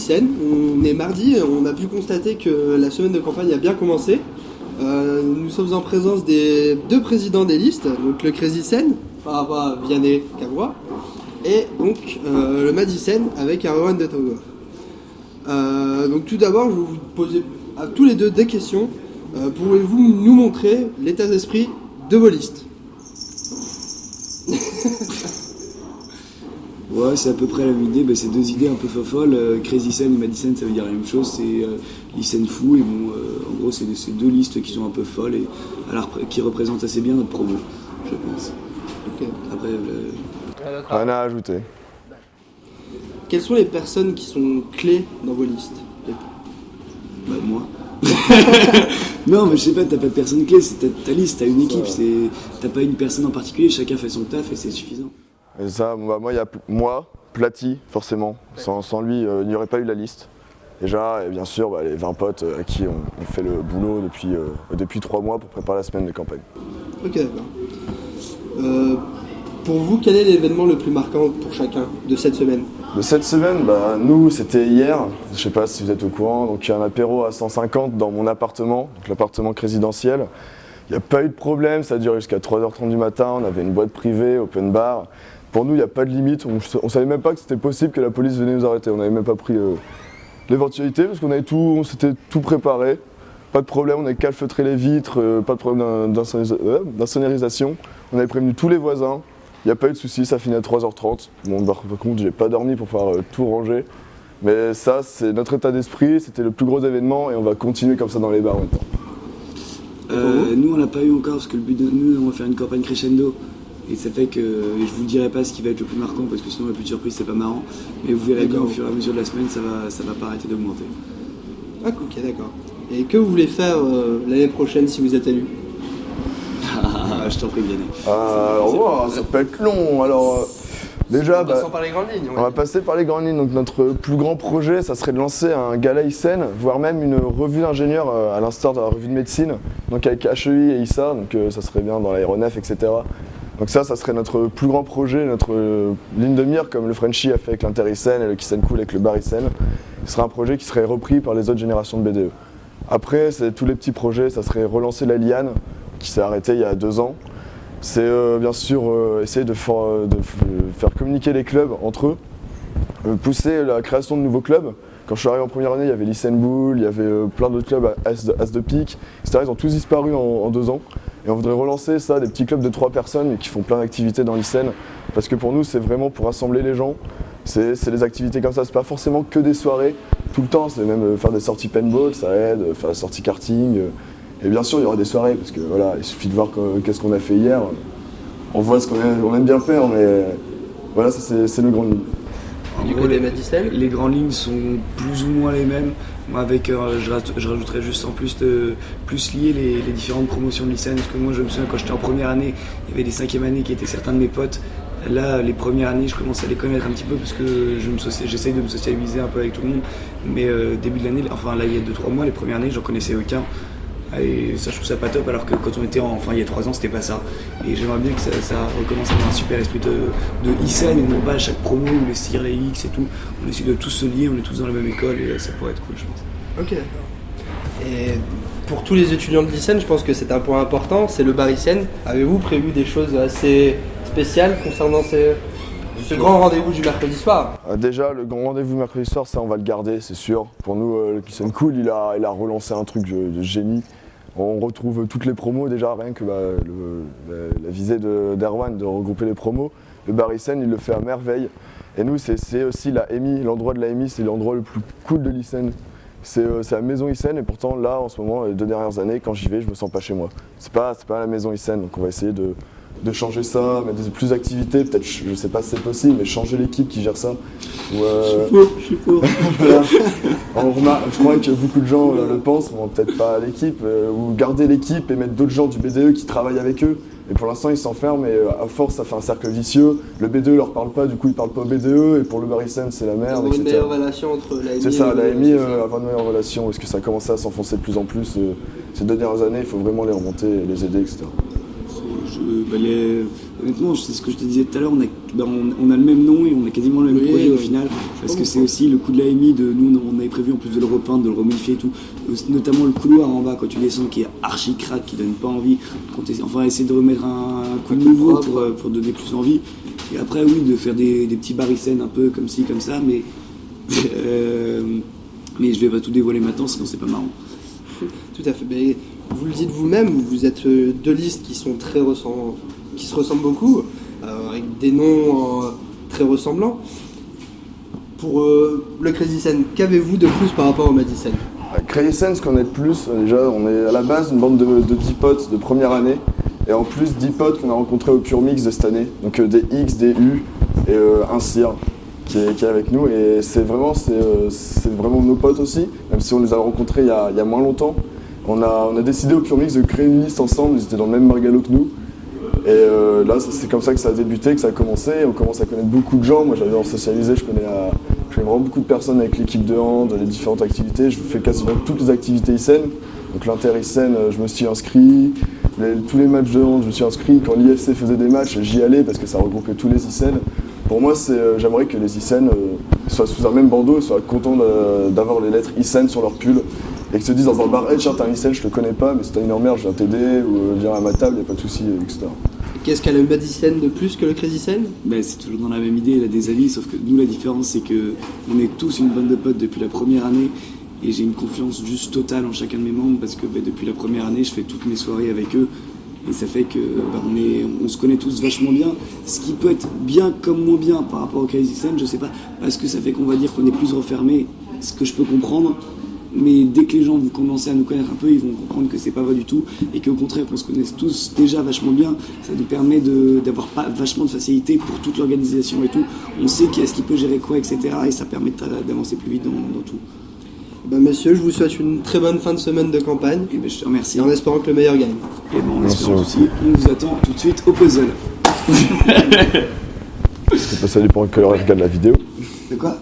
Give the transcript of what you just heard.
lycéenne. On est mardi, on a pu constater que la semaine de campagne a bien commencé. Nous sommes en présence des deux présidents des listes, donc le Crézicène par rapport à Vianney Cavrois, et donc le Madicène avec Erwan de Togo. Donc tout d'abord, je vais vous poser à tous les deux des questions. Pouvez-vous nous montrer l'état d'esprit de vos listes? Ouais, c'est à peu près la même idée. C'est deux idées un peu folles. Crézicène et Madicène, ça veut dire la même chose. C'est lycéenne fou. Et bon, en gros, c'est deux listes qui sont un peu folles et qui représentent assez bien notre promo, je pense. Okay. Après, rien à ajouter. Quelles sont les personnes qui sont clés dans vos listes? Moi. Non, mais je sais pas, t'as pas de personne clé, c'est ta liste, t'as une équipe, t'as pas une personne en particulier, chacun fait son taf et c'est suffisant. Et ça, moi, il y a moi, Platy, forcément. Sans lui, il n'y aurait pas eu la liste. Déjà, et bien sûr, les 20 potes à qui on fait le boulot depuis 3 mois pour préparer la semaine de campagne. Ok, d'accord. Pour vous, quel est l'événement le plus marquant pour chacun de cette semaine? De cette semaine, nous, c'était hier. Je sais pas si vous êtes au courant. Donc, il y a un apéro à 150 dans mon appartement, donc l'appartement résidentiel. Il n'y a pas eu de problème, ça a duré jusqu'à 3h30 du matin. On avait une boîte privée, open bar. Pour nous, il n'y a pas de limite. On savait même pas que c'était possible que la police venait nous arrêter. On n'avait même pas pris l'éventualité parce on s'était tout préparé. Pas de problème, on avait calfeutré les vitres, pas de problème d'insonorisation. On avait prévenu tous les voisins. Il n'y a pas eu de soucis, ça finit à 3h30. Bon, par contre, j'ai pas dormi pour pouvoir tout ranger. Mais ça, c'est notre état d'esprit, c'était le plus gros événement et on va continuer comme ça dans les bars maintenant. Nous, on l'a pas eu encore parce que le but de nous, on va faire une campagne crescendo. Et ça fait que je vous dirai pas ce qui va être le plus marquant parce que sinon, la plus de surprise, c'est pas marrant. Mais vous verrez bien au fur et à mesure de la semaine, ça va pas arrêter d'augmenter. Ah, ok, d'accord. Et que vous voulez faire l'année prochaine si vous êtes élu? Je t'en prie, Vianney. Ça peut être long. Alors, déjà, par les grandes lignes. on va passer par les grandes lignes. Donc, notre plus grand projet, ça serait de lancer un gala ICEN, voire même une revue d'ingénieurs à l'instar de la revue de médecine, donc avec HEI et ISA, donc ça serait bien dans l'aéronef, etc. Donc ça serait notre plus grand projet, notre ligne de mire, comme le Frenchie a fait avec l'Inter-ICEN et le Kissen Cool avec le Bar ICEN. Ce serait un projet qui serait repris par les autres générations de BDE. Après, c'est tous les petits projets, ça serait relancer la Liane, qui s'est arrêtée il y a 2 ans. C'est bien sûr essayer de faire communiquer les clubs entre eux, pousser la création de nouveaux clubs. Quand je suis arrivé en première année, il y avait l'Isen Bull, il y avait plein d'autres clubs à As de Pique, etc. Ils ont tous disparu en 2 ans. Et on voudrait relancer ça, des petits clubs de 3 personnes qui font plein d'activités dans l'Isen. Parce que pour nous, c'est vraiment pour rassembler les gens. C'est des activités comme ça, c'est pas forcément que des soirées tout le temps, c'est même faire des sorties paintball, ça aide, faire des sorties karting. Et bien sûr, il y aura des soirées, parce que voilà, il suffit de voir qu'est-ce qu'on a fait hier. On voit ce qu'on aime bien faire, mais voilà, ça c'est nos grandes lignes. Du côté Madicène, les grandes lignes sont plus ou moins les mêmes. Moi, avec, je rajouterais juste en plus lier les différentes promotions de lycéennes. Parce que moi, je me souviens, quand j'étais en première année, il y avait des 5e années qui étaient certains de mes potes. Là, les premières années, je commence à les connaître un petit peu parce que j'essaye de me socialiser un peu avec tout le monde. Mais début de l'année, enfin là, il y a 2-3 mois, les premières années, j'en connaissais aucun. Et ça, je trouve ça pas top, alors que quand on était il y a 3 ans, c'était pas ça. Et j'aimerais bien que ça recommence à avoir un super esprit de ICEN et non pas à chaque promo ou les CIR, les X et tout. On essaie de tous se lier, on est tous dans la même école et ça pourrait être cool, je pense. Ok, d'accord. Et pour tous les étudiants de l'ICEN, je pense que c'est un point important, c'est le bar ICEN. Avez-vous prévu des choses assez spéciales concernant ce grand rendez-vous du mercredi soir? Déjà, le grand rendez-vous mercredi soir, ça on va le garder, c'est sûr. Pour nous, le Kissen Cool, il a relancé un truc de génie. On retrouve toutes les promos, déjà rien que la visée d'Erwan de regrouper les promos. Le bar ICEN, il le fait à merveille. Et nous, c'est aussi la EMI, l'endroit de la EMI, c'est l'endroit le plus cool de l'ICEN. C'est la maison ICEN et pourtant là, en ce moment, les 2 dernières années, quand j'y vais, je me sens pas chez moi. C'est pas la maison ICEN, donc on va essayer de changer ça, mettre plus d'activités, peut-être, je sais pas si c'est possible, mais changer l'équipe qui gère ça. Je suis pour. Voilà. Je crois que beaucoup de gens le pensent, bon, peut-être pas l'équipe, ou garder l'équipe et mettre d'autres gens du BDE qui travaillent avec eux. Et pour l'instant, ils s'enferment et à force, ça fait un cercle vicieux. Le BDE leur parle pas, du coup, ils parlent pas au BDE, et pour le Baricen, c'est la merde, etc. Une meilleure relation entre l'AMI. C'est ça, l'AMI avoir une meilleure relation, parce que ça a commencé à s'enfoncer de plus en plus. Ces 2 dernières années, il faut vraiment les remonter, les aider, etc. Honnêtement, c'est ce que je te disais tout à l'heure, on a le même nom et on a quasiment le même projet au final, parce que c'est aussi le coup de l'AMI de nous, on avait prévu en plus de le repeindre, de le remodifier et tout, notamment le couloir en bas quand tu descends qui est archi crade, qui donne pas envie, enfin essayer de remettre un coup de nouveau pour donner plus envie, et après oui, de faire des petits barricènes un peu comme ci, comme ça, mais je vais pas tout dévoiler maintenant, sinon c'est pas marrant. Tout à fait. Mais vous le dites vous-même, vous êtes deux listes qui sont qui se ressemblent beaucoup, avec des noms très ressemblants. Pour le Crazy Scene, qu'avez-vous de plus par rapport au Madi Scene? Crazy Scene, ce qu'on est de plus, déjà, on est à la base une bande de 10 potes de première année, et en plus 10 potes qu'on a rencontrés au Pure Mix de cette année, donc des X, des U et un Cire qui est avec nous, et c'est vraiment nos potes aussi, même si on les a rencontrés il y a moins longtemps. On a décidé au Pure Mix de créer une liste ensemble, ils étaient dans le même margalo que nous. Et là, c'est comme ça que ça a débuté, que ça a commencé. On commence à connaître beaucoup de gens. Moi, j'adore socialiser, je connais vraiment beaucoup de personnes avec l'équipe de hand, les différentes activités. Je fais quasiment toutes les activités ISEN. Donc l'inter-ISEN, je me suis inscrit. Tous les matchs de hand, je me suis inscrit. Quand l'IFC faisait des matchs, j'y allais parce que ça regroupait tous les ISEN. Pour moi, j'aimerais que les ISEN soient sous un même bandeau et soient contents d'avoir les lettres ISEN sur leur pull. Et que se disent dans un bar, hey, tiens, t'as un ISEN, je te connais pas, mais si t'as une emmerde, je viens t'aider, ou viens à ma table, y a pas de souci, etc. Qu'est-ce qu'a le Madi Scene de plus que le Crazy Scene? C'est toujours dans la même idée, il a des avis, sauf que nous, la différence, c'est qu'on est tous une bande de potes depuis la première année, et j'ai une confiance juste totale en chacun de mes membres, parce que depuis la première année, je fais toutes mes soirées avec eux, et ça fait que on se connaît tous vachement bien, ce qui peut être bien comme moins bien par rapport au Crazy Scene, je sais pas, parce que ça fait qu'on va dire qu'on est plus refermé, ce que je peux comprendre. Mais dès que les gens vont commencer à nous connaître un peu, ils vont comprendre que c'est pas vrai du tout et qu'au contraire qu'on se connaisse tous déjà vachement bien, ça nous permet d'avoir vachement de facilité pour toute l'organisation et tout. On sait qui est-ce qui peut gérer quoi, etc. Et ça permet d'avancer plus vite dans tout. Messieurs, je vous souhaite une très bonne fin de semaine de campagne. Et je te remercie. Et en espérant que le meilleur gagne. Et en espérant aussi, on vous attend tout de suite au puzzle. Ça dépend que l'heure regarde la vidéo. De quoi ?